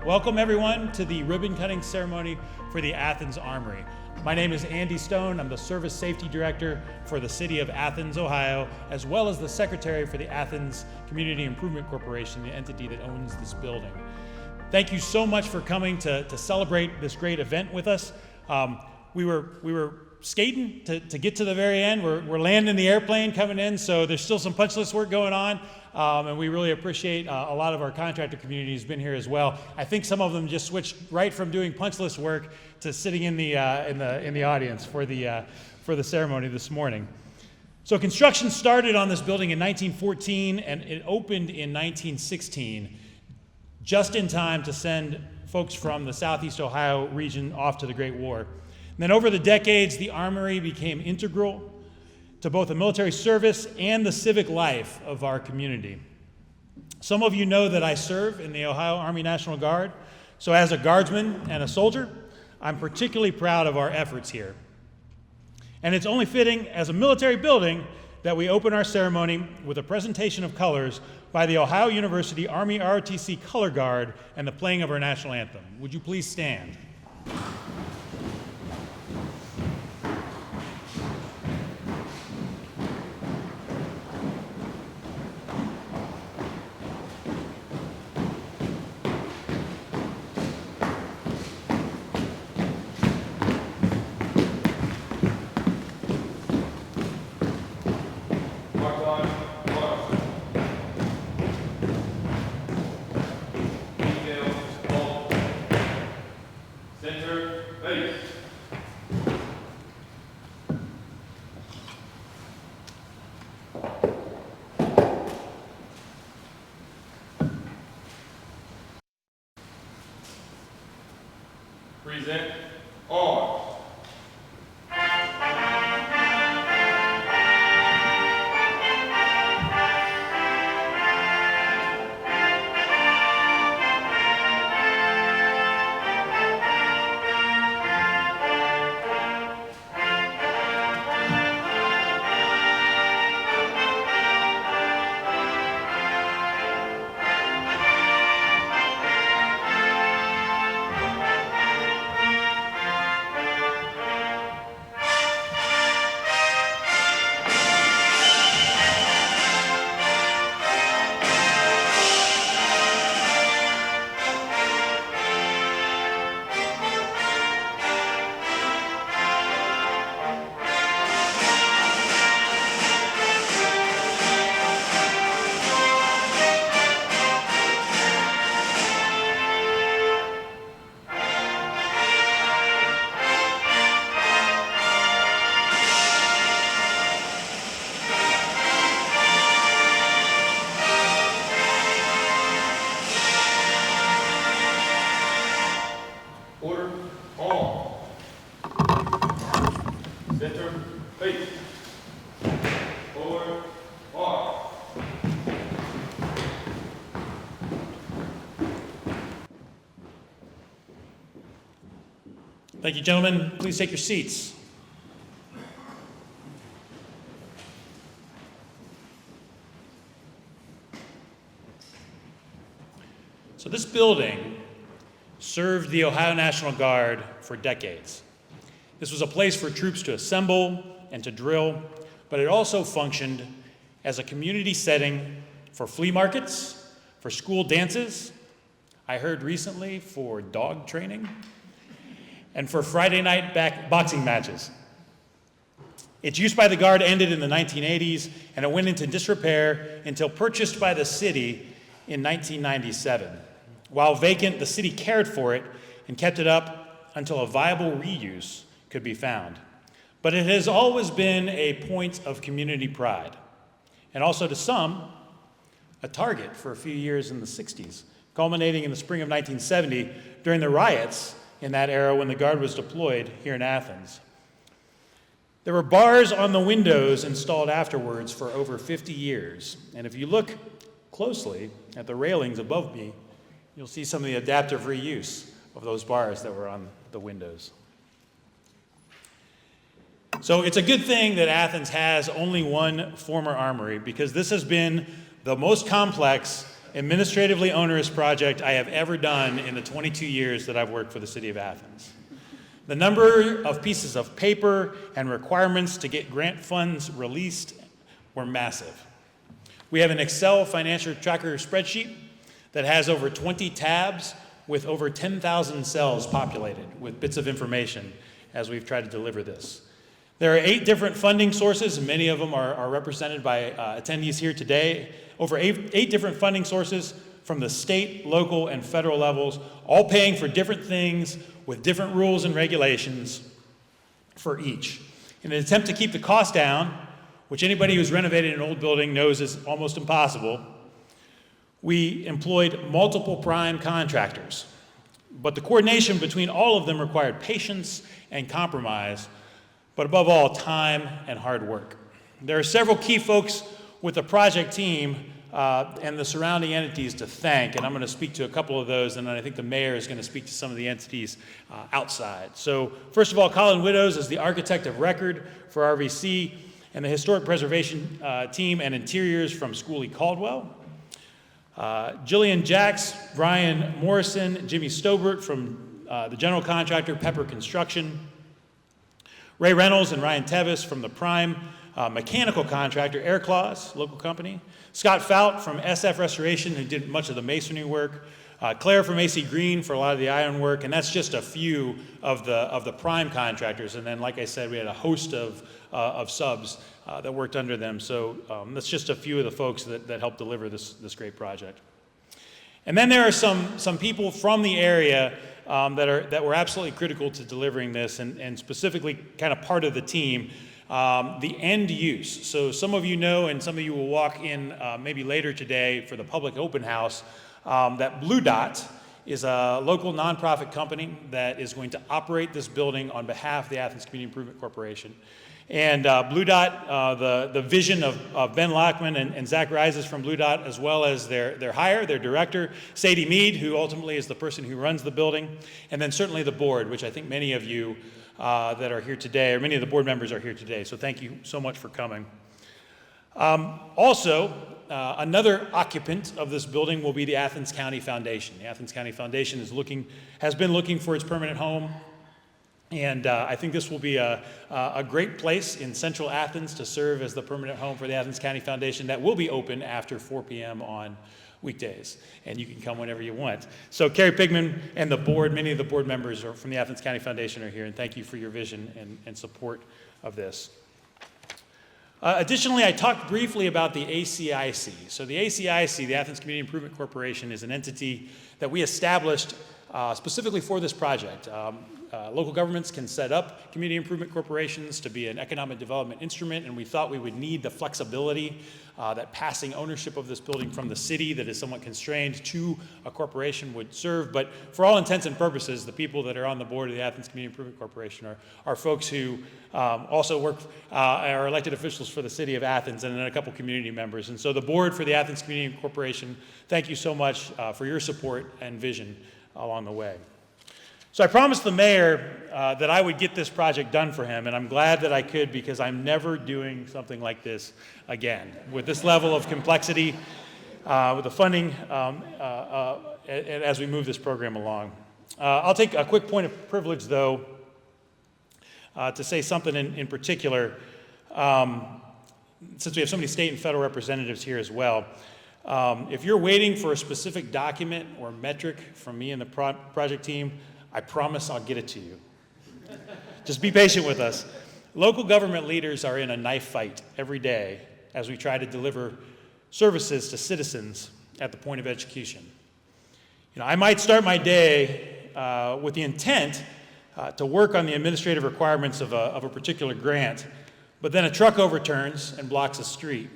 Welcome everyone to the ribbon cutting ceremony for the Athens Armory. My name is Andy Stone. I'm the Service Safety Director for the City of Athens, Ohio, as well as the Secretary for the Athens Community Improvement Corporation, the entity that owns this building. Thank you so much for coming to celebrate this great event with us. We were skating to get to the very end. We're landing the airplane coming in, so there's still some punch list work going on, and we really appreciate a lot of our contractor community who's been here as well. I think some of them just switched right from doing punch list work to sitting in the audience for the ceremony this morning. So construction started on this building in 1914, and it opened in 1916, just in time to send folks from the Southeast Ohio region off to the Great War. And then over the decades, the Armory became integral to both the military service and the civic life of our community. Some of you know that I serve in the Ohio Army National Guard, so as a guardsman and a soldier, I'm particularly proud of our efforts here. And it's only fitting, as a military building, that we open our ceremony with a presentation of colors by the Ohio University Army ROTC Color Guard and the playing of our national anthem. Would you please stand? Present arms. Order, arm. Center, face. Forward, arm. Thank you, gentlemen. Please take your seats. So this building served the Ohio National Guard for decades. This was a place for troops to assemble and to drill, but it also functioned as a community setting for flea markets, for school dances, I heard recently for dog training, and for Friday night boxing matches. Its use by the Guard ended in the 1980s, and it went into disrepair until purchased by the city in 1997. While vacant, the city cared for it and kept it up until a viable reuse could be found. But it has always been a point of community pride, and also to some, a target for a few years in the 60s, culminating in the spring of 1970 during the riots in that era when the Guard was deployed here in Athens. There were bars on the windows installed afterwards for over 50 years, and if you look closely at the railings above me, you'll see some of the adaptive reuse of those bars that were on the windows. So it's a good thing that Athens has only one former armory, because this has been the most complex, administratively onerous project I have ever done in the 22 years that I've worked for the City of Athens. The number of pieces of paper and requirements to get grant funds released were massive. We have an Excel financial tracker spreadsheet that has over 20 tabs with over 10,000 cells populated with bits of information as we've tried to deliver this. There are 8 different funding sources, and many of them are represented by attendees here today. Over eight different funding sources from the state, local, and federal levels, all paying for different things with different rules and regulations for each. In an attempt to keep the cost down, which anybody who's renovated an old building knows is almost impossible, we employed multiple prime contractors. But the coordination between all of them required patience and compromise, but above all, time and hard work. There are several key folks with the project team and the surrounding entities to thank, and I'm going to speak to a couple of those, and then I think the mayor is going to speak to some of the entities outside. So first of all, Colin Widows is the architect of record for RVC, and the historic preservation team and interiors from Schooley Caldwell. Jillian Jacks, Brian Morrison, Jimmy Stobert from the general contractor Pepper Construction, Ray Reynolds and Ryan Tevis from the prime mechanical contractor Air Claws, local company, Scott Fout from SF Restoration, who did much of the masonry work, Claire from AC Green for a lot of the iron work, and that's just a few of the prime contractors. And then, like I said, we had a host of subs that worked under them. So that's just a few of the folks that helped deliver this great project. And then there are some people from the area that were absolutely critical to delivering this, and specifically kind of part of the team. The end use. So some of you know, and some of you will walk in maybe later today for the public open house, that Blue Dot is a local nonprofit company that is going to operate this building on behalf of the Athens Community Improvement Corporation. And Blue Dot, the vision of Ben Lockman and Zach Rises from Blue Dot, as well as their director, Sadie Mead, who ultimately is the person who runs the building, and then certainly the board, which I think many of you that are here today, or many of the board members are here today, so thank you so much for coming. Also, another occupant of this building will be the Athens County Foundation. The Athens County Foundation has been looking for its permanent home, and I think this will be a great place in central Athens to serve as the permanent home for the Athens County Foundation that will be open after 4 p.m. on weekdays, and you can come whenever you want. So Carrie Pigman and the board, many of the board members from the Athens County Foundation are here, and thank you for your vision and support of this. Additionally, I talked briefly about the ACIC. So the ACIC, the Athens Community Improvement Corporation, is an entity that we established specifically for this project. Local governments can set up community improvement corporations to be an economic development instrument, and we thought we would need the flexibility that passing ownership of this building from the city that is somewhat constrained to a corporation would serve. But for all intents and purposes, the people that are on the board of the Athens Community Improvement Corporation are folks who also work, are elected officials for the City of Athens, and then a couple community members. And so the board for the Athens Community Corporation, thank you so much for your support and vision along the way. So I promised the mayor that I would get this project done for him, and I'm glad that I could, because I'm never doing something like this again. With this level of complexity, with the funding, as we move this program along. I'll take a quick point of privilege, though, to say something in particular, since we have so many state and federal representatives here as well. If you're waiting for a specific document or metric from me and the project team, I promise I'll get it to you. Just be patient with us. Local government leaders are in a knife fight every day as we try to deliver services to citizens at the point of execution. I might start my day with the intent to work on the administrative requirements of a particular grant, but then a truck overturns and blocks a street,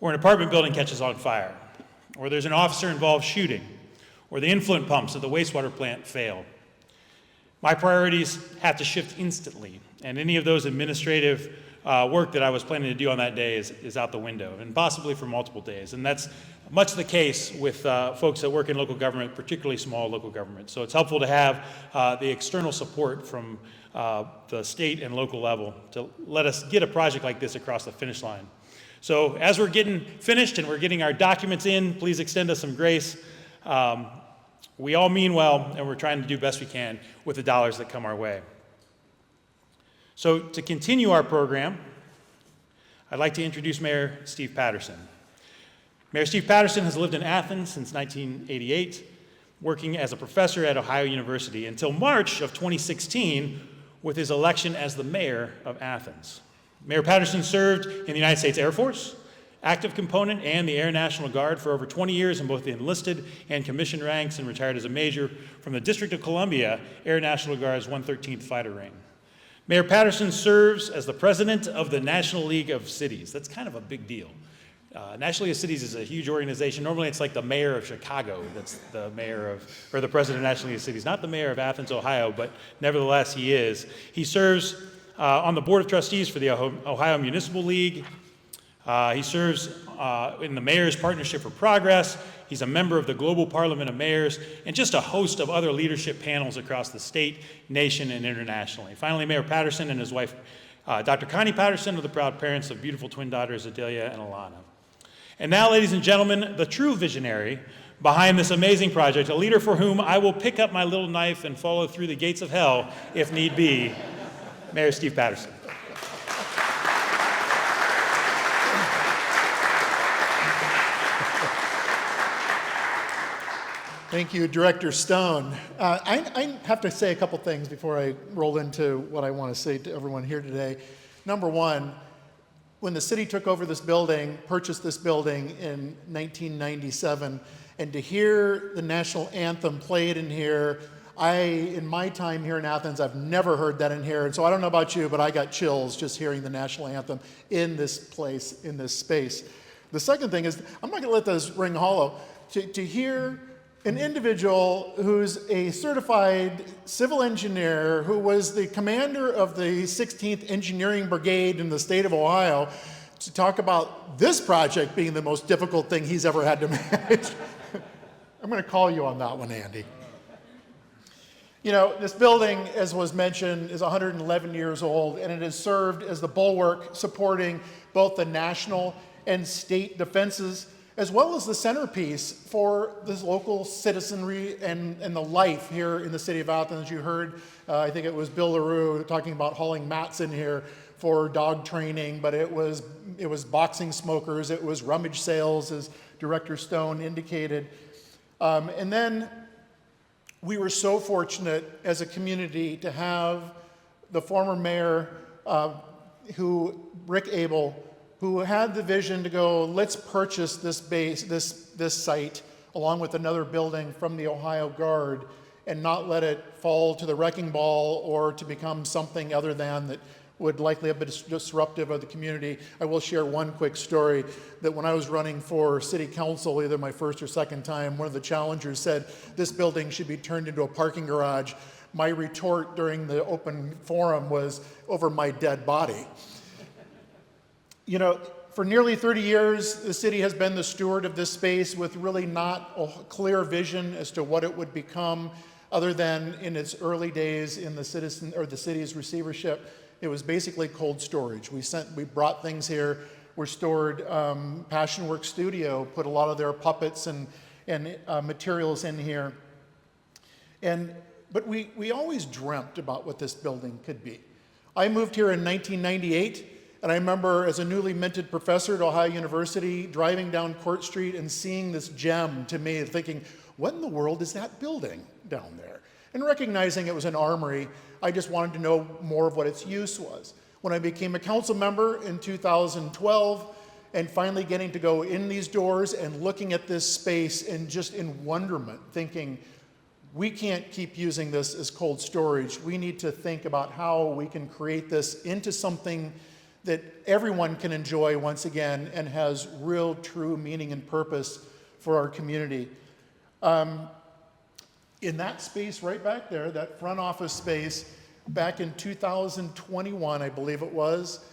or an apartment building catches on fire, or there's an officer-involved shooting, or the influent pumps at the wastewater plant fail. My priorities have to shift instantly, and any of those administrative work that I was planning to do on that day is out the window, and possibly for multiple days. And that's much the case with folks that work in local government, particularly small local government. So it's helpful to have the external support from the state and local level to let us get a project like this across the finish line. So as we're getting finished and we're getting our documents in, please extend us some grace. We all mean well, and we're trying to do best we can with the dollars that come our way. So to continue our program, I'd like to introduce Mayor Steve Patterson. Mayor Steve Patterson has lived in Athens since 1988, working as a professor at Ohio University until March of 2016 with his election as the mayor of Athens. Mayor Patterson served in the United States Air Force, active component, and the Air National Guard for over 20 years in both the enlisted and commissioned ranks, and retired as a major from the District of Columbia Air National Guard's 113th Fighter Wing. Mayor Patterson serves as the president of the National League of Cities. That's kind of a big deal. National League of Cities is a huge organization. Normally it's like the mayor of Chicago that's the mayor of, or the president of the National League of Cities. Not the mayor of Athens, Ohio, but nevertheless he is. He serves on the board of trustees for the Ohio Municipal League. He serves in the Mayor's Partnership for Progress. He's a member of the Global Parliament of Mayors, and just a host of other leadership panels across the state, nation, and internationally. Finally, Mayor Patterson and his wife, Dr. Connie Patterson, are the proud parents of beautiful twin daughters, Adelia and Alana. And now, ladies and gentlemen, the true visionary behind this amazing project, a leader for whom I will pick up my little knife and follow through the gates of hell, if need be, Mayor Steve Patterson. Thank you, Director Stone. I have to say a couple things before I roll into what I want to say to everyone here today. Number one, when the city took over this building, purchased this building in 1997, and to hear the national anthem played in here, in my time here in Athens, I've never heard that in here. And so I don't know about you, but I got chills just hearing the national anthem in this place, in this space. The second thing is, I'm not going to let this ring hollow. To hear an individual who's a certified civil engineer, who was the commander of the 16th Engineering Brigade in the state of Ohio, to talk about this project being the most difficult thing he's ever had to manage. I'm going to call you on that one, Andy. You know, this building, as was mentioned, is 111 years old, and it has served as the bulwark supporting both the national and state defenses, as well as the centerpiece for this local citizenry and the life here in the city of Athens. You heard, I think it was Bill LaRue talking about hauling mats in here for dog training, but it was boxing smokers, it was rummage sales, as Director Stone indicated. And then we were so fortunate as a community to have the former mayor, Rick Abel, who had the vision to go, let's purchase this site along with another building from the Ohio Guard and not let it fall to the wrecking ball or to become something other than that would likely have been disruptive of the community. I will share one quick story that when I was running for city council, either my first or second time, one of the challengers said, this building should be turned into a parking garage. My retort during the open forum was, over my dead body. You know, for nearly 30 years, the city has been the steward of this space with really not a clear vision as to what it would become, other than in its early days in the city's receivership. It was basically cold storage. We brought things here. We stored Passionworks Studio, put a lot of their puppets and materials in here. But we always dreamt about what this building could be. I moved here in 1998. And I remember as a newly minted professor at Ohio University, driving down Court Street and seeing this gem to me, thinking, what in the world is that building down there? And recognizing it was an armory, I just wanted to know more of what its use was. When I became a council member in 2012, and finally getting to go in these doors and looking at this space and just in wonderment, thinking, we can't keep using this as cold storage. We need to think about how we can create this into something that everyone can enjoy once again and has real, true meaning and purpose for our community. In that space right back there, that front office space, back in 2021, I believe it was,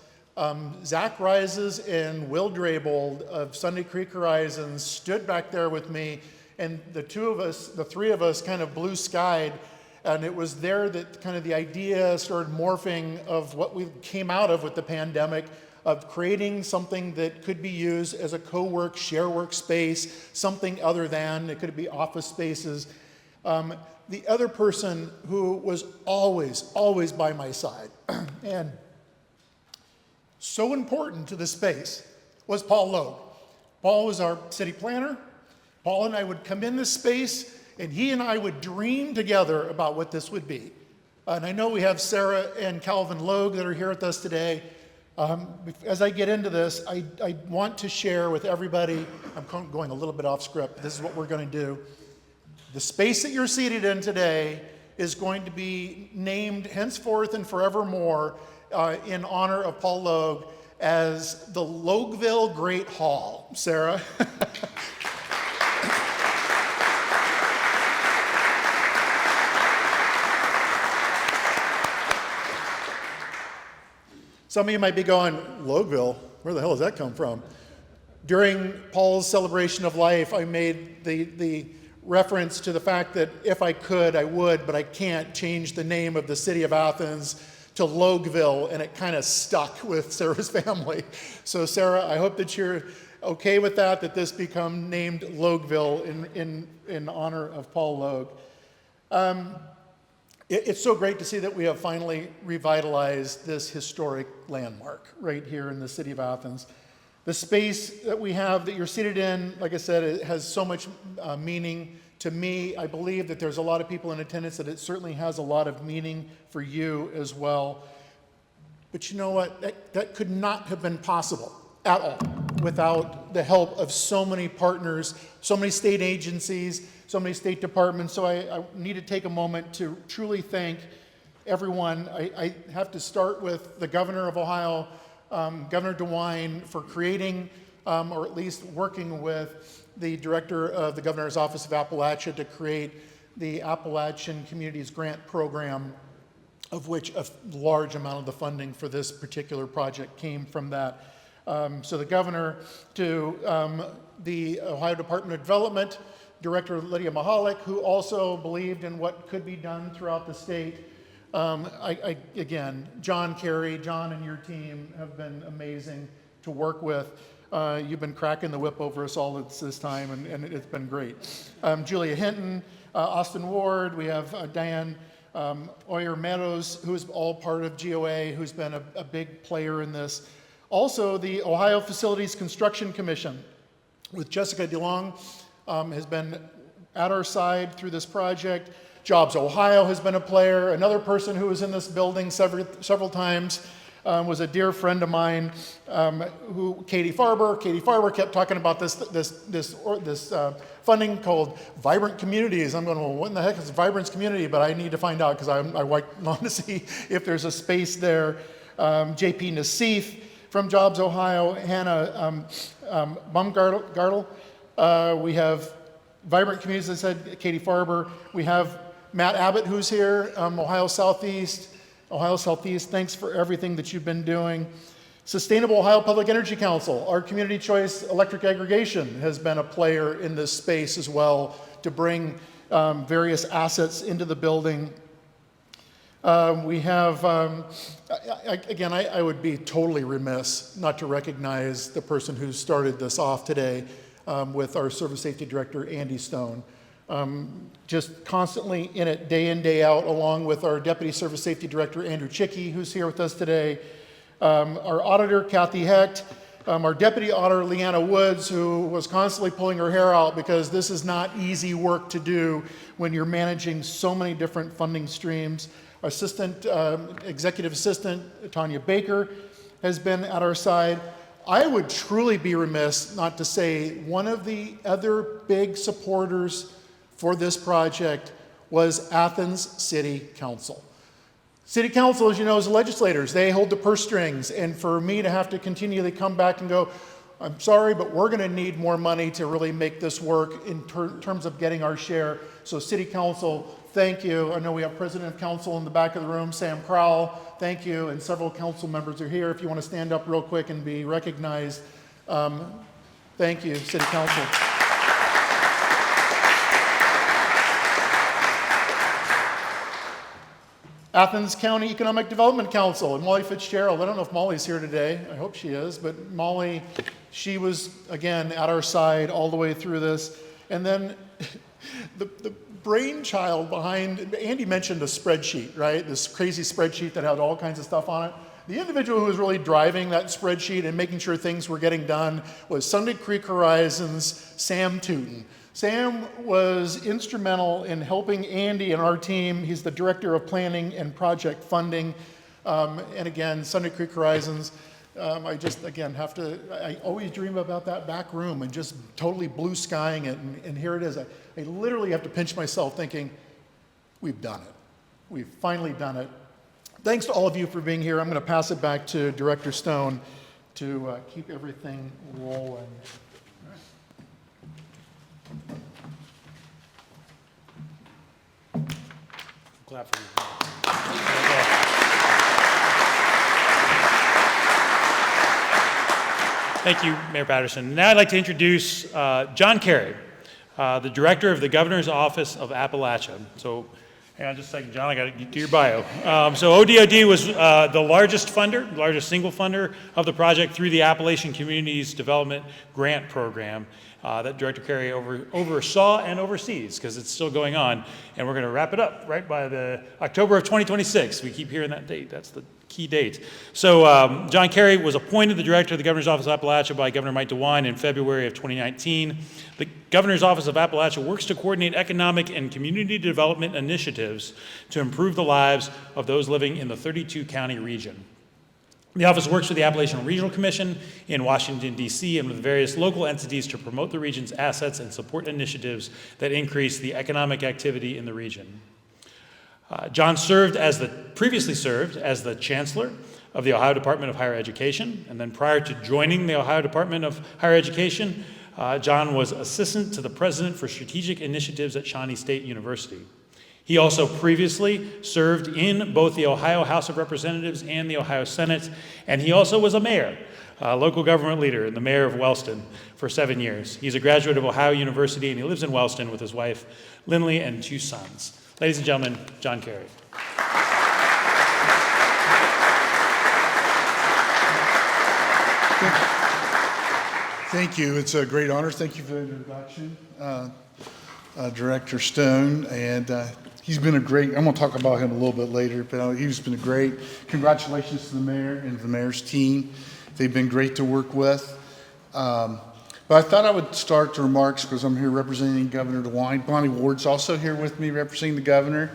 Zach Rises and Will Draybold of Sunday Creek Horizons stood back there with me, and the three of us kind of blue skied, and it was there that kind of the idea started morphing of what we came out of with the pandemic, of creating something that could be used as a co-work, share work space, something other than, it could be office spaces. The other person who was always by my side, and so important to the space, was Paul Logue. Paul was our city planner. Paul and I would come in this space, and he and I would dream together about what this would be. And I know we have Sarah and Calvin Logue that are here with us today. As I get into this, I want to share with everybody, I'm going a little bit off script, this is what we're going to do. The space that you're seated in today is going to be named henceforth and forevermore in honor of Paul Logue as the Logueville Great Hall. Sarah? Some of you might be going, Logueville? Where the hell does that come from? During Paul's celebration of life, I made the reference to the fact that if I could, I would, but I can't change the name of the City of Athens to Logueville, and it kind of stuck with Sarah's family. So Sarah, I hope that you're okay with that this become named Logueville in honor of Paul Logue. It's so great to see that we have finally revitalized this historic landmark right here in the City of Athens. The space that we have that you're seated in, like I said, it has so much meaning to me. I believe that there's a lot of people in attendance that it certainly has a lot of meaning for you as well. But you know what? That could not have been possible at all without the help of so many partners, so many state agencies, so many state departments. So I need to take a moment to truly thank everyone. I have to start with the Governor of Ohio, Governor DeWine, for creating, or at least working with the Director of the Governor's Office of Appalachia to create the Appalachian Communities Grant Program, of which a large amount of the funding for this particular project came from that. So the Governor, to the Ohio Department of Development, Director Lydia Mahalik, who also believed in what could be done throughout the state. Again, John Carey, John and your team have been amazing to work with. You've been cracking the whip over us all this time, and it's been great. Julia Hinton, Austin Ward, we have Diane Oyer Meadows, who is all part of GOA, who's been a big player in this. Also, the Ohio Facilities Construction Commission, with Jessica DeLong, has been at our side through this project. Jobs Ohio has been a player. Another person who was in this building several times was a dear friend of mine, Katie Farber. Katie Farber kept talking about this funding called Vibrant Communities. I'm going, well, what in the heck is Vibrant Community? But I need to find out because I want to see if there's a space there. JP Nassif from Jobs Ohio, Hannah Baumgartel. We have Vibrant Communities, as I said, Katie Farber. We have Matt Abbott, who's here, Ohio Southeast. Ohio Southeast, thanks for everything that you've been doing. Sustainable Ohio Public Energy Council, our community choice electric aggregation has been a player in this space as well to bring various assets into the building. We have, again, I would be totally remiss not to recognize the person who started this off today with our Service Safety Director, Andy Stone. Just constantly in it, day in, day out, along with our Deputy Service Safety Director, Andrew Chicky, who's here with us today. Our auditor, Kathy Hecht. Our Deputy Auditor, Leanna Woods, who was constantly pulling her hair out because this is not easy work to do when you're managing so many different funding streams. Our Executive Assistant, Tanya Baker, has been at our side. I would truly be remiss not to say one of the other big supporters for this project was Athens City Council. City Council, as you know, is the legislators. They hold the purse strings, and for me to have to continually come back and go, I'm sorry, but we're going to need more money to really make this work in terms of getting our share. So City Council, thank you. I know we have President of Council in the back of the room, Sam Crowell. Thank you. And several council members are here. If you want to stand up real quick and be recognized. Thank you, City Council. Athens County Economic Development Council and Molly Fitzgerald. I don't know if Molly's here today. I hope she is. But Molly, she was, again, at our side all the way through this. And then the brainchild behind, Andy mentioned a spreadsheet, right? This crazy spreadsheet that had all kinds of stuff on it. The individual who was really driving that spreadsheet and making sure things were getting done was Sunday Creek Horizons' Sam Tootin. Sam was instrumental in helping Andy and our team. He's the Director of Planning and Project Funding. And again, Sunday Creek Horizons, I just, again, I always dream about that back room and just totally blue skying it. And here it is. I literally have to pinch myself thinking, we've done it. We've finally done it. Thanks to all of you for being here. I'm going to pass it back to Director Stone to keep everything rolling. Clap for you. Thank you, Mayor Patterson. Now I'd like to introduce John Carey, the Director of the Governor's Office of Appalachia. So, hang on just a second, John, I got to get to your bio. So ODOD was the largest single funder of the project through the Appalachian Communities Development Grant Program that Director Carey oversaw and oversees, because it's still going on. And we're going to wrap it up right by the October of 2026. We keep hearing that date. That's the key date. So John Carey was appointed the Director of the Governor's Office of Appalachia by Governor Mike DeWine in February of 2019. The Governor's Office of Appalachia works to coordinate economic and community development initiatives to improve the lives of those living in the 32-county region. The office works with the Appalachian Regional Commission in Washington, D.C., and with various local entities to promote the region's assets and support initiatives that increase the economic activity in the region. John previously served as the Chancellor of the Ohio Department of Higher Education, and then prior to joining the Ohio Department of Higher Education, John was Assistant to the President for Strategic Initiatives at Shawnee State University. He also previously served in both the Ohio House of Representatives and the Ohio Senate, and he also was a mayor, a local government leader, and the mayor of Wellston for 7 years. He's a graduate of Ohio University, and he lives in Wellston with his wife, Lindley, and 2 sons. Ladies and gentlemen, John Carey. Thank you. It's a great honor. Thank you for the introduction, Director Stone. And he's been a great, I'm going to talk about him a little bit later, but he's been a great, congratulations to the mayor and the mayor's team. They've been great to work with. But I thought I would start the remarks because I'm here representing Governor DeWine. Bonnie Ward's also here with me representing the governor,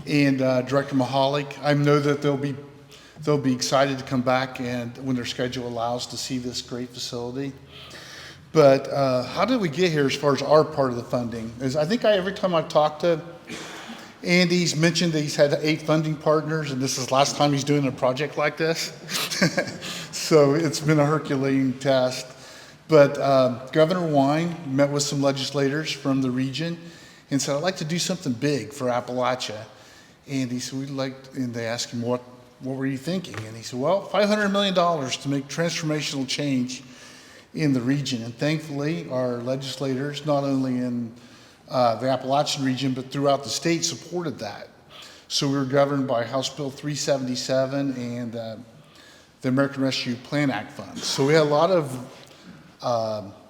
and Director Mahalik. I know that they'll be excited to come back and when their schedule allows to see this great facility. But how did we get here as far as our part of the funding? I think every time I've talked to Andy, he's mentioned that he's had 8 funding partners, and this is the last time he's doing a project like this. So it's been a Herculean task. But Governor Wine met with some legislators from the region and said, I'd like to do something big for Appalachia. And he said, and they asked him, what were you thinking? And he said, well, $500 million to make transformational change in the region. And thankfully, our legislators, not only in the Appalachian region, but throughout the state, supported that. So we were governed by House Bill 377 and the American Rescue Plan Act funds. So we had a lot of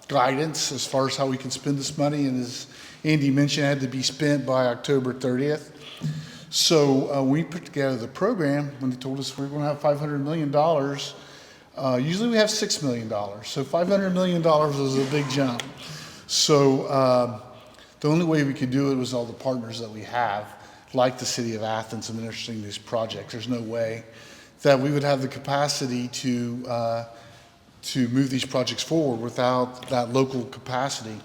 guidance as far as how we can spend this money, and as Andy mentioned, it had to be spent by October 30th. So we put together the program when they told us we were going to have $500 million. Usually we have $6 million, so $500 million was a big jump. So the only way we could do it was all the partners that we have, like the City of Athens, administering these projects. There's no way that we would have the capacity to move these projects forward without that local capacity.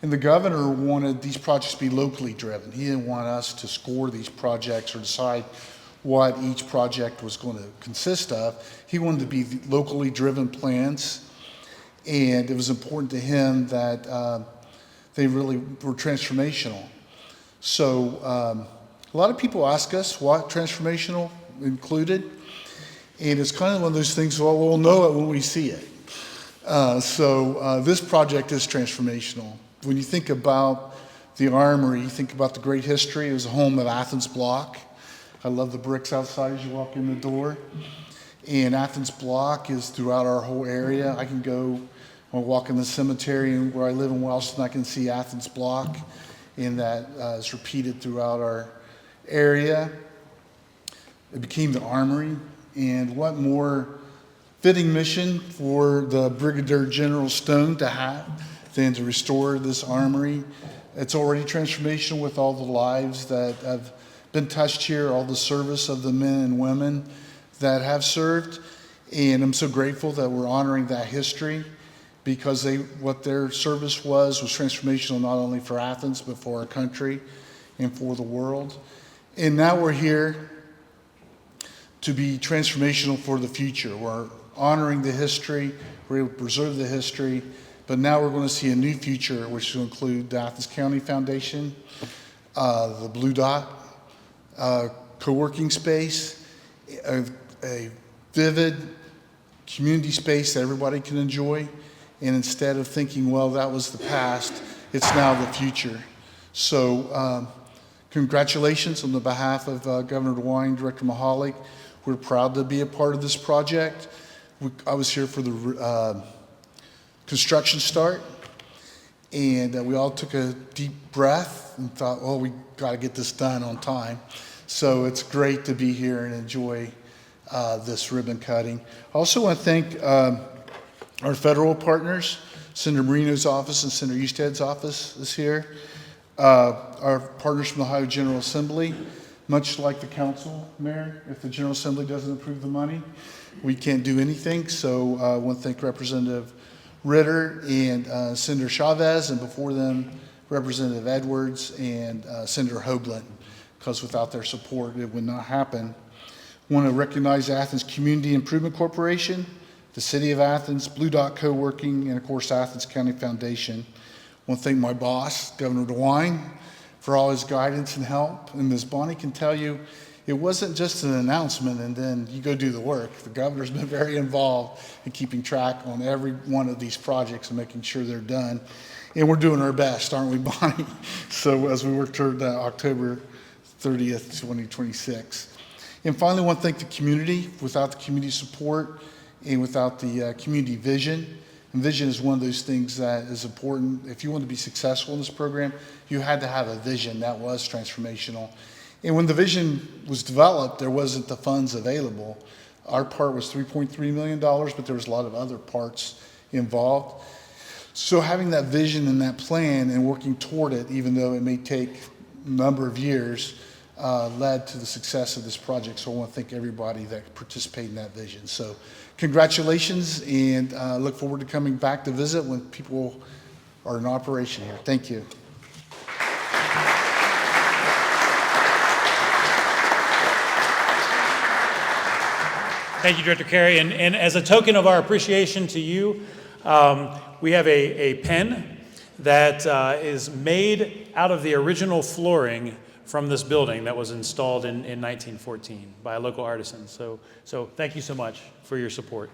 And the governor wanted these projects to be locally driven. He didn't want us to score these projects or decide what each project was going to consist of. He wanted to be locally driven plans, and it was important to him that they really were transformational. So A lot of people ask us what transformational included, and it's kind of one of those things, well, we'll know it when we see it. So this project is transformational. When you think about the Armory, you think about the great history. It was a home of Athens block. I love the bricks outside as you walk in the door. And Athens block is throughout our whole area. I can go or walk in the cemetery, and where I live in Wellston, I can see Athens block, and that is repeated throughout our area. It became the Armory, and what more fitting mission for the Brigadier General Stone to have than to restore this Armory. It's already transformational with all the lives that have been touched here, all the service of the men and women that have served. And I'm so grateful that we're honoring that history, because what their service was transformational not only for Athens, but for our country and for the world. And now we're here to be transformational for the future. We're honoring the history, we're able to preserve the history, but now we're going to see a new future, which will include the Athens County Foundation, the Blue Dot co-working space, a vivid community space that everybody can enjoy. And instead of thinking, well, that was the past, it's now the future. So congratulations on the behalf of Governor DeWine, Director Mahalik. We're proud to be a part of this project. I was here for the construction start, and we all took a deep breath and thought, well, we got to get this done on time. So it's great to be here and enjoy this ribbon cutting. I also want to thank our federal partners. Senator Marino's office and Senator Easted's office is here. Our partners from the Ohio General Assembly. Much like the council, Mayor, if the General Assembly doesn't approve the money, we can't do anything. So I want to thank Representative Ritter and Senator Chavez, and before them, Representative Edwards and Senator Hoagland, because without their support, it would not happen. I want to recognize Athens Community Improvement Corporation, the City of Athens, Blue Dot Co-working, and of course, Athens County Foundation. I want to thank my boss, Governor DeWine, for all his guidance and help. And Ms. Bonnie can tell you, it wasn't just an announcement and then you go do the work. The governor's been very involved in keeping track on every one of these projects and making sure they're done. And we're doing our best, aren't we, Bonnie? So as we work toward October 30th, 2026. And finally, I want to thank the community. Without the community support and without the community vision, and vision is one of those things that is important. If you want to be successful in this program, you had to have a vision that was transformational. And when the vision was developed, there wasn't the funds available. Our part was $3.3 million, but there was a lot of other parts involved. So having that vision and that plan and working toward it, even though it may take a number of years, led to the success of this project. So I want to thank everybody that participated in that vision. So congratulations, and look forward to coming back to visit when people are in operation here. Thank you. Thank you, Director Carey. And as a token of our appreciation to you, we have a pen that is made out of the original flooring from this building that was installed in 1914 by a local artisan. So thank you so much for your support.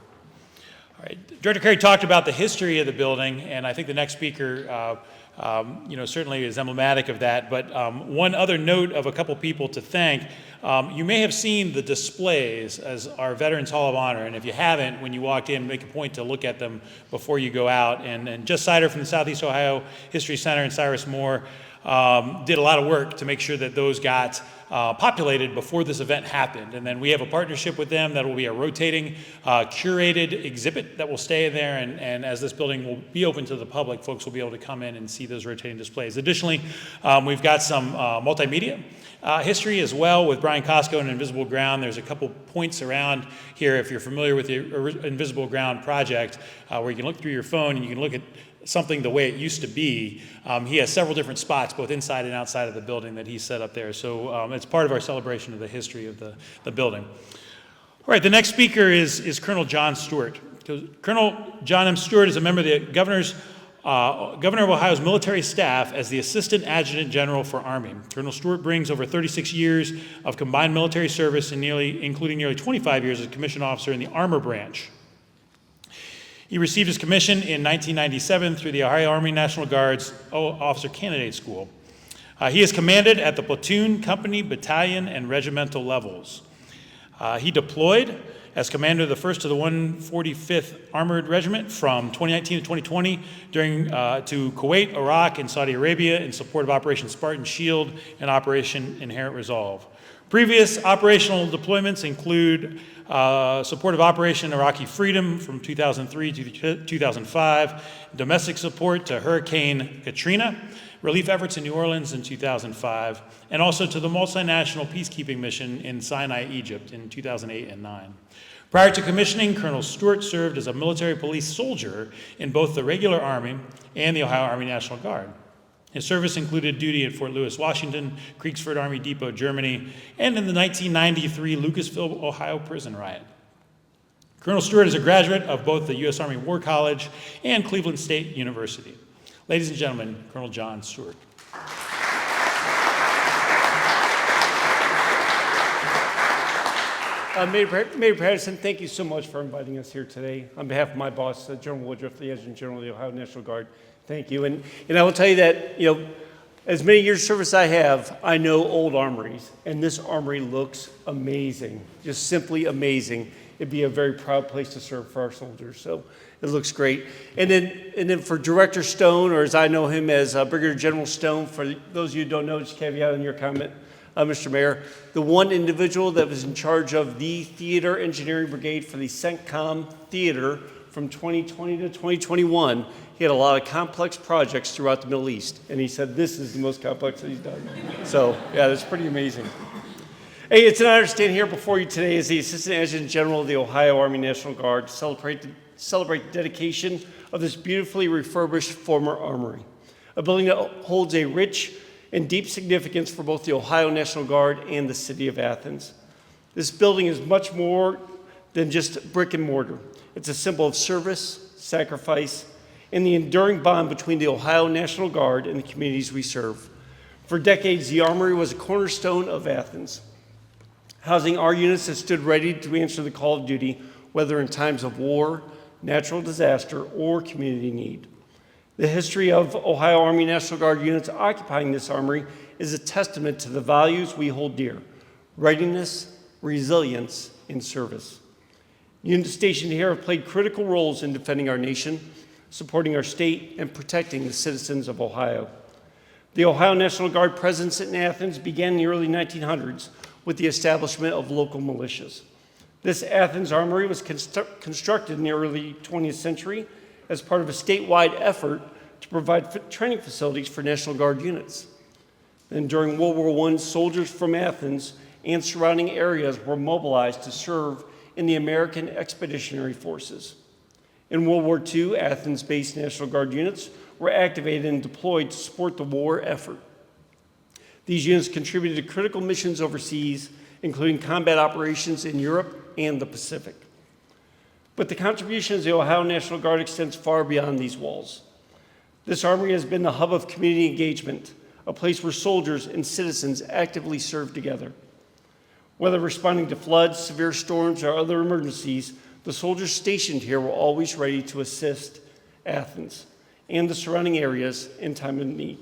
All right, Director Carey talked about the history of the building, and I think the next speaker certainly is emblematic of that. But one other note of a couple people to thank. You may have seen the displays as our Veterans Hall of Honor, and if you haven't, when you walked in, make a point to look at them before you go out. And Jess Sider from the Southeast Ohio History Center and Cyrus Moore did a lot of work to make sure that those got populated before this event happened. And then we have a partnership with them that will be a rotating, curated exhibit that will stay in there. And as this building will be open to the public, folks will be able to come in and see those rotating displays. Additionally, we've got some multimedia history as well with Brian Costco and Invisible Ground. There's a couple points around here, if you're familiar with the Invisible Ground project, where you can look through your phone and you can look at something the way it used to be. He has several different spots, both inside and outside of the building, that he's set up there. So it's part of our celebration of the history of the building. All right, the next speaker is Colonel John Stewart. Colonel John M. Stewart is a member of the Governor's Governor of Ohio's military staff as the Assistant Adjutant General for Army. Colonel Stewart brings over 36 years of combined military service, and including nearly 25 years as a commissioned officer in the Armor Branch. He received his commission in 1997 through the Ohio Army National Guard's Officer Candidate School. He has commanded at the platoon, company, battalion, and regimental levels. He deployed as commander of the 1st to the 145th Armored Regiment from 2019 to 2020 to Kuwait, Iraq, and Saudi Arabia in support of Operation Spartan Shield and Operation Inherent Resolve. Previous operational deployments include support of Operation Iraqi Freedom from 2003 to 2005, domestic support to Hurricane Katrina, relief efforts in New Orleans in 2005, and also to the multinational peacekeeping mission in Sinai, Egypt in 2008 and 9. Prior to commissioning, Colonel Stewart served as a military police soldier in both the regular Army and the Ohio Army National Guard. His service included duty at Fort Lewis, Washington, Kriegsfurt Army Depot, Germany, and in the 1993 Lucasville, Ohio prison riot. Colonel Stewart is a graduate of both the U.S. Army War College and Cleveland State University. Ladies and gentlemen, Colonel John Stewart. Mayor Patterson, thank you so much for inviting us here today. On behalf of my boss, General Woodruff, the Adjutant General of the Ohio National Guard, thank you. And I will tell you that, as many years of service I have, I know old armories, and this armory looks amazing, just simply amazing. It'd be a very proud place to serve for our soldiers, so it looks great. And then for Director Stone, or as I know him as Brigadier General Stone, for those of you who don't know, just caveat in your comment, Mr. Mayor, the one individual that was in charge of the Theater Engineering Brigade for the CENTCOM Theater from 2020 to 2021, he had a lot of complex projects throughout the Middle East, and he said this is the most complex that he's done. So, yeah, that's pretty amazing. Hey, it's an honor to stand here before you today as the Assistant Adjutant General of the Ohio Army National Guard to celebrate the dedication of this beautifully refurbished former armory, a building that holds a rich and deep significance for both the Ohio National Guard and the City of Athens. This building is much more than just brick and mortar. It's a symbol of service, sacrifice, and the enduring bond between the Ohio National Guard and the communities we serve. For decades, the Armory was a cornerstone of Athens, housing our units that stood ready to answer the call of duty, whether in times of war, natural disaster, or community need. The history of Ohio Army National Guard units occupying this armory is a testament to the values we hold dear: readiness, resilience, and service. Units stationed here have played critical roles in defending our nation, supporting our state, and protecting the citizens of Ohio. The Ohio National Guard presence in Athens began in the early 1900s with the establishment of local militias. This Athens Armory was constructed in the early 20th century as part of a statewide effort to provide training facilities for National Guard units. And during World War I, soldiers from Athens and surrounding areas were mobilized to serve in the American Expeditionary Forces. In World War II, Athens-based National Guard units were activated and deployed to support the war effort. These units contributed to critical missions overseas, including combat operations in Europe and the Pacific. But the contributions of the Ohio National Guard extends far beyond these walls. This armory has been the hub of community engagement, a place where soldiers and citizens actively serve together. Whether responding to floods, severe storms, or other emergencies, the soldiers stationed here were always ready to assist Athens and the surrounding areas in time of need.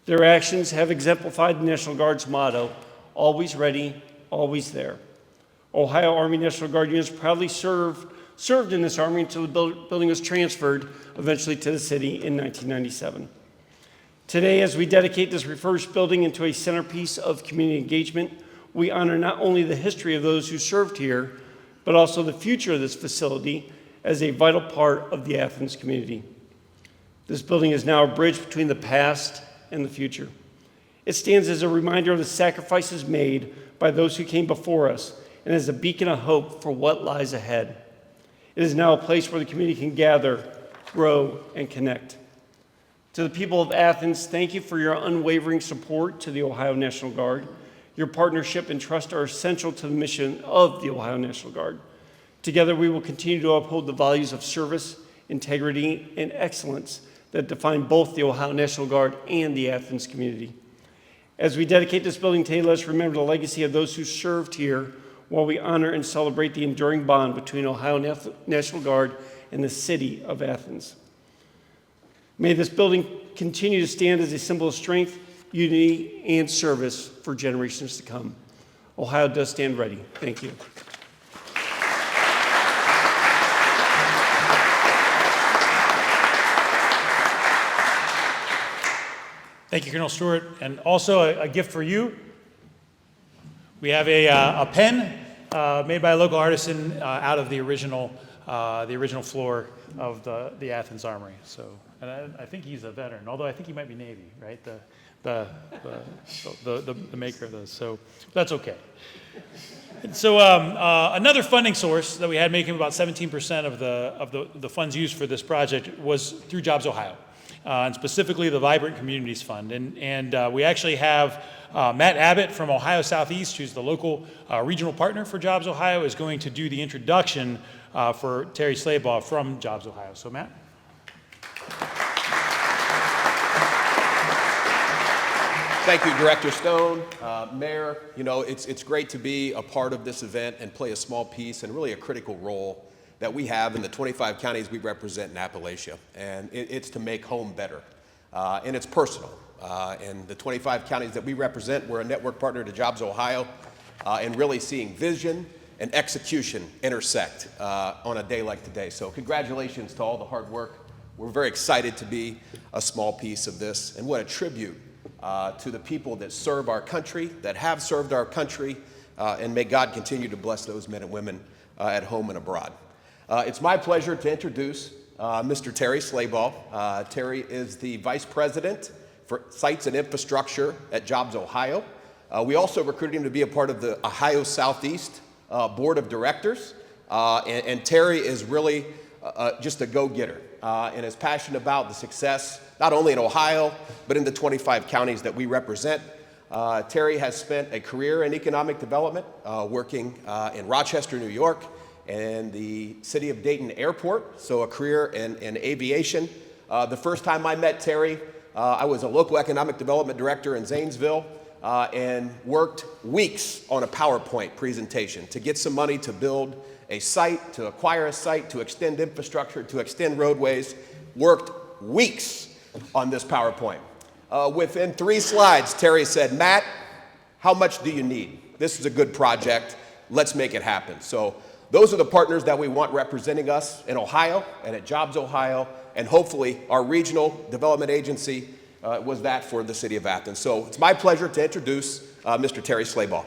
Their actions have exemplified the National Guard's motto, always ready, always there. Ohio Army National Guard units proudly served in this armory until the building was transferred eventually to the city in 1997. Today, as we dedicate this refurbished building into a centerpiece of community engagement, we honor not only the history of those who served here, but also the future of this facility as a vital part of the Athens community. This building is now a bridge between the past and the future. It stands as a reminder of the sacrifices made by those who came before us and as a beacon of hope for what lies ahead. It is now a place where the community can gather, grow, and connect. To the people of Athens, thank you for your unwavering support to the Ohio National Guard. Your partnership and trust are essential to the mission of the Ohio National Guard. Together, we will continue to uphold the values of service, integrity, and excellence that define both the Ohio National Guard and the Athens community. As we dedicate this building today, let's remember the legacy of those who served here while we honor and celebrate the enduring bond between Ohio National Guard and the City of Athens. May this building continue to stand as a symbol of strength, unity, and service for generations to come. Ohio does stand ready. Thank you. Thank you, Colonel Stewart. And also a gift for you. We have a pen made by a local artisan out of the original floor of the Athens Armory. So, and I think he's a veteran, although I think he might be Navy, right? The maker of those. So that's okay. And so another funding source that we had, making about 17% of the funds used for this project, was through Jobs Ohio. And specifically the Vibrant Communities Fund. And we actually have Matt Abbott from Ohio Southeast, who's the local regional partner for Jobs Ohio, is going to do the introduction for Terry Slaybaugh from Jobs Ohio. So Matt. Thank you, Director Stone, Mayor. You know, it's great to be a part of this event and play a small piece and really a critical role that we have in the 25 counties we represent in Appalachia. And it's to make home better. And it's personal. In the 25 counties that we represent, we're a network partner to Jobs Ohio, and really seeing vision and execution intersect on a day like today. So congratulations to all the hard work. We're very excited to be a small piece of this, and what a tribute to the people that serve our country, that have served our country, and may God continue to bless those men and women at home and abroad. It's my pleasure to introduce Mr. Terry Slaybaugh. Terry is the Vice President for Sites and Infrastructure at Jobs Ohio. We also recruited him to be a part of the Ohio Southeast Board of Directors. And Terry is really just a go-getter and is passionate about the success, not only in Ohio, but in the 25 counties that we represent. Terry has spent a career in economic development, working in Rochester, New York, and the City of Dayton Airport, so a career in aviation. The first time I met Terry, I was a local economic development director in Zanesville, and worked weeks on a PowerPoint presentation to get some money to build a site, to acquire a site, to extend infrastructure, to extend roadways. Worked weeks on this PowerPoint. Within 3 slides, Terry said, "Matt, how much do you need? This is a good project. Let's make it happen." So those are the partners that we want representing us in Ohio and at Jobs Ohio, and hopefully our regional development agency was that for the City of Athens. So it's my pleasure to introduce Mr. Terry Slaybaugh.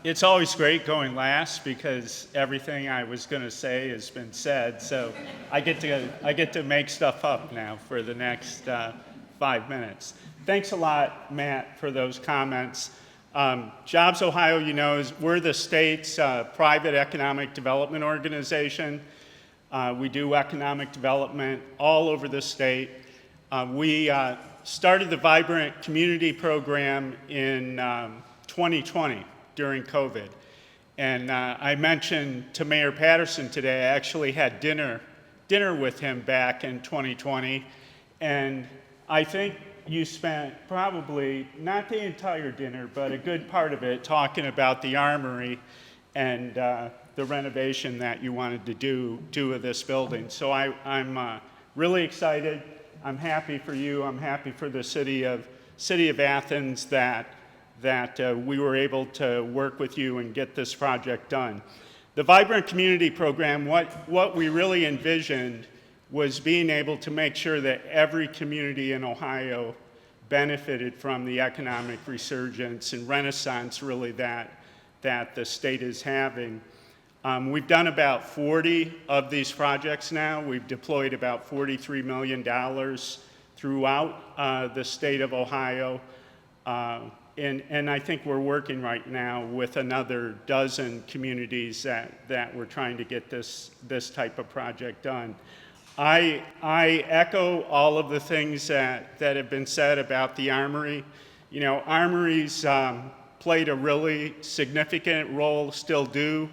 It's always great going last because everything I was going to say has been said. So I get to make stuff up now for the next 5 minutes. Thanks a lot, Matt, for those comments. Jobs Ohio, you know, we're the state's private economic development organization. We do economic development all over the state. We started the Vibrant Community Program in 2020 during COVID. And I mentioned to Mayor Patterson today, I actually had dinner with him back in 2020. And I think you spent probably, not the entire dinner, but a good part of it talking about the Armory and the renovation that you wanted to do with this building. So I'm really excited. I'm happy for you. I'm happy for the City of Athens that we were able to work with you and get this project done. The Vibrant Community Program, what we really envisioned was being able to make sure that every community in Ohio benefited from the economic resurgence and renaissance really that the state is having. We've done about 40 of these projects now. We've deployed about $43 million throughout the state of Ohio. And I think we're working right now with another dozen communities that we're trying to get this type of project done. I echo all of the things that have been said about the Armory. You know, armories played a really significant role, still do,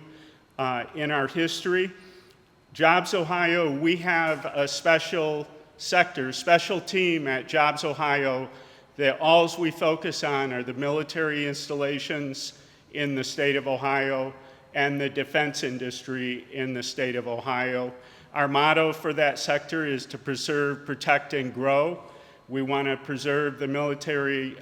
in our history. Jobs Ohio, we have a special sector, special team at Jobs Ohio that all we focus on are the military installations in the state of Ohio and the defense industry in the state of Ohio. Our motto for that sector is to preserve, protect, and grow. We want to preserve the military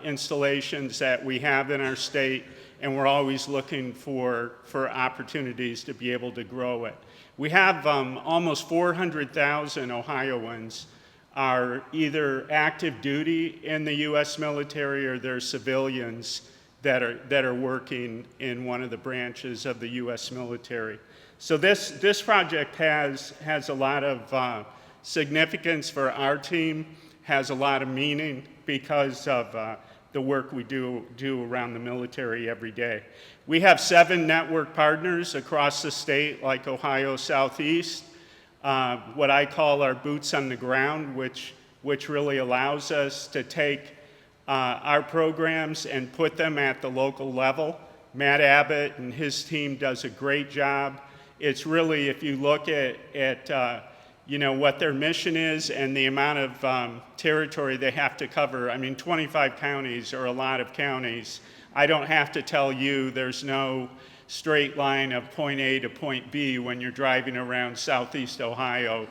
installations that we have in our state, and we're always looking for opportunities to be able to grow it. We have almost 400,000 Ohioans are either active duty in the U.S. military or they're civilians that are working in one of the branches of the U.S. military. So this project has a lot of significance for our team, has a lot of meaning because of the work we do around the military every day. We have 7 network partners across the state, like Ohio Southeast, what I call our boots on the ground, which really allows us to take our programs and put them at the local level. Matt Abbott and his team does a great job. It's really, if you look at what their mission is and the amount of territory they have to cover. I mean, 25 counties are a lot of counties. I don't have to tell you there's no straight line of point A to point B when you're driving around Southeast Ohio.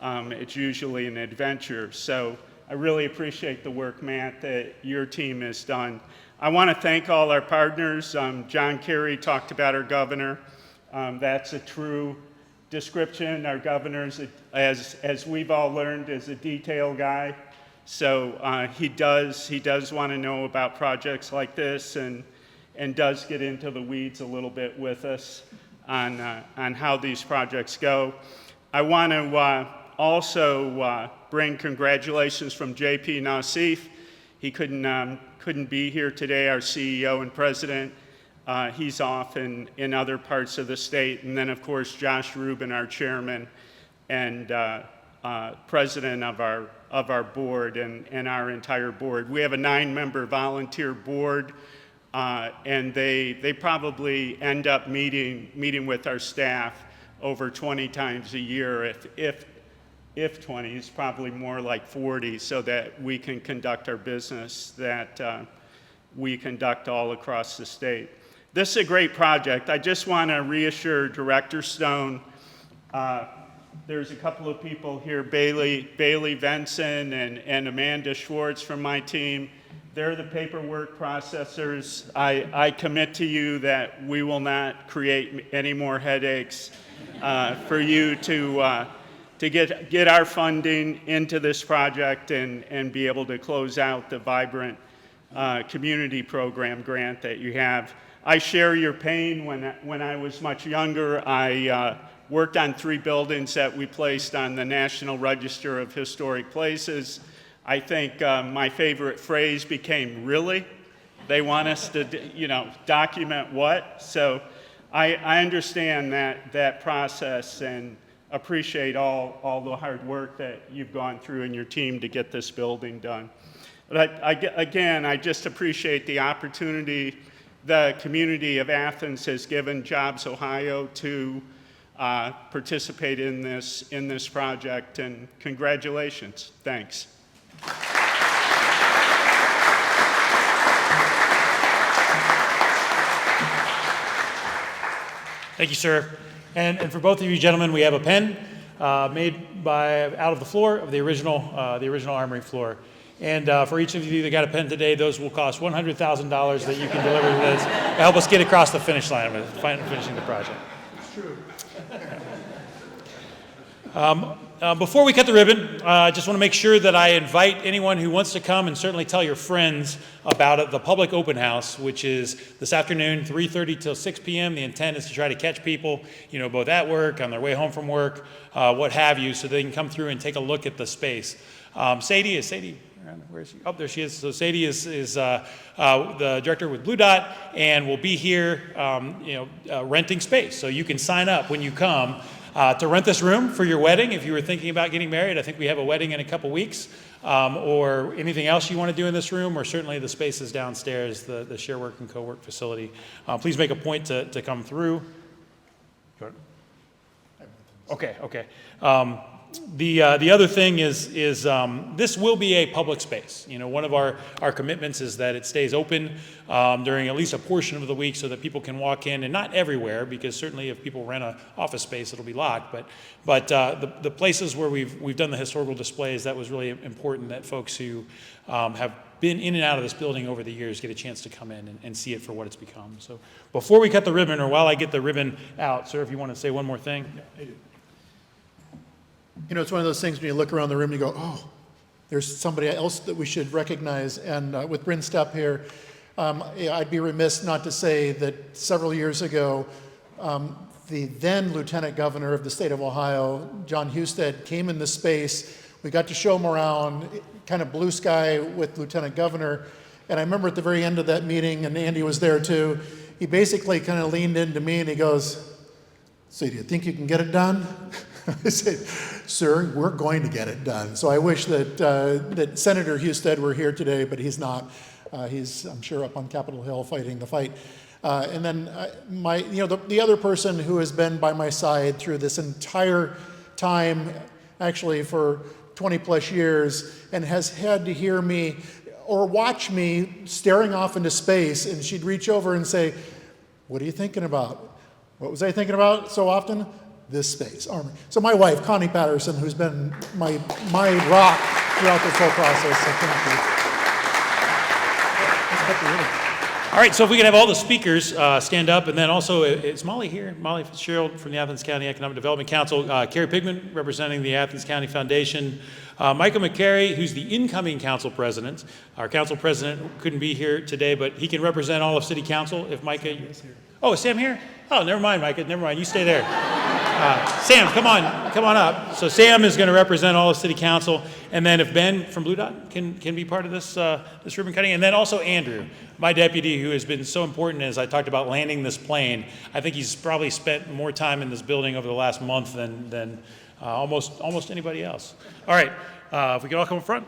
It's usually an adventure. So I really appreciate the work, Matt, that your team has done. I want to thank all our partners. John Kerry talked about our governor. That's a true description. Our governor, as we've all learned, is a detail guy. So he does want to know about projects like this and does get into the weeds a little bit with us on how these projects go. I want to also bring congratulations from JP Nassif. He couldn't be here today, our CEO and president. He's off in other parts of the state. And then, of course, Josh Rubin, our chairman and president of our board and our entire board. We have a 9-member volunteer board, and they probably end up meeting with our staff over 20 times a year, if 20, it's probably more like 40, so that we can conduct our business that we conduct all across the state. This is a great project. I just want to reassure Director Stone, there's a couple of people here, Bailey Venson and Amanda Schwartz from my team. They're the paperwork processors. I commit to you that we will not create any more headaches for you to get our funding into this project and be able to close out the Vibrant Community Program grant that you have. I share your pain. When I was much younger, I worked on 3 buildings that we placed on the National Register of Historic Places. I think my favorite phrase became, really? They want us to, document what? So I understand that process and appreciate all the hard work that you've gone through in your team to get this building done. But I just appreciate the opportunity the community of Athens has given Jobs Ohio to participate in this project, and congratulations. Thanks. Thank you, sir. And for both of you gentlemen, we have a pen made out of the floor of the original Armory floor. And for each of you that got a pen today, those will cost $100,000 that you can deliver to this to help us get across the finish line with finishing the project. It's true. Before we cut the ribbon, I just want to make sure that I invite anyone who wants to come, and certainly tell your friends about it, the public open house, which is this afternoon, 3:30 till 6 p.m. The intent is to try to catch people, both at work, on their way home from work, what have you, so they can come through and take a look at the space. Sadie, where is she? Oh, there she is. So Sadie is the director with Blue Dot, and will be here, renting space. So you can sign up when you come to rent this room for your wedding. If you were thinking about getting married, I think we have a wedding in a couple weeks. or anything else you want to do in this room, or certainly the spaces downstairs, the share work and co-work facility, please make a point to come through. Okay, okay. The other thing is this will be a public space. You know, one of our commitments is that it stays open during at least a portion of the week so that people can walk in, and not everywhere, because certainly if people rent an office space, it'll be locked. But the places where we've done the historical displays, that was really important that folks who have been in and out of this building over the years get a chance to come in and see it for what it's become. So before we cut the ribbon, or while I get the ribbon out, sir, if you want to say one more thing. Yeah, I do. You know, it's one of those things when you look around the room, you go, oh, there's somebody else that we should recognize. And with Bryn Stepp here, I'd be remiss not to say that several years ago, the then Lieutenant Governor of the state of Ohio, John Husted, came in this space. We got to show him around, kind of blue sky with Lieutenant Governor. And I remember at the very end of that meeting, and Andy was there too, he basically kind of leaned into me and he goes, so do you think you can get it done? I said, sir, we're going to get it done. So I wish that Senator Husted were here today, but he's not. He's, I'm sure, up on Capitol Hill fighting the fight. And then the other person who has been by my side through this entire time, actually for 20 plus years, and has had to hear me or watch me staring off into space, and she'd reach over and say, what are you thinking about? What was I thinking about so often? This space, Armory. So my wife, Connie Patterson, who's been my rock throughout this whole process, so thank you. All right, so if we can have all the speakers stand up, and then also, is Molly here? Molly Fitzgerald from the Athens County Economic Development Council, Carrie Pigman representing the Athens County Foundation, Micah McCary, who's the incoming council president. Our council president couldn't be here today, but he can represent all of City Council if Micah... Oh, is Sam here? Oh, never mind, Micah, never mind, you stay there. Sam, come on up. So Sam is going to represent all of City Council, and then if Ben from Blue Dot can be part of this this ribbon cutting, and then also Andrew, my deputy, who has been so important as I talked about landing this plane. I think he's probably spent more time in this building over the last month than almost anybody else. All right, if we could all come up front.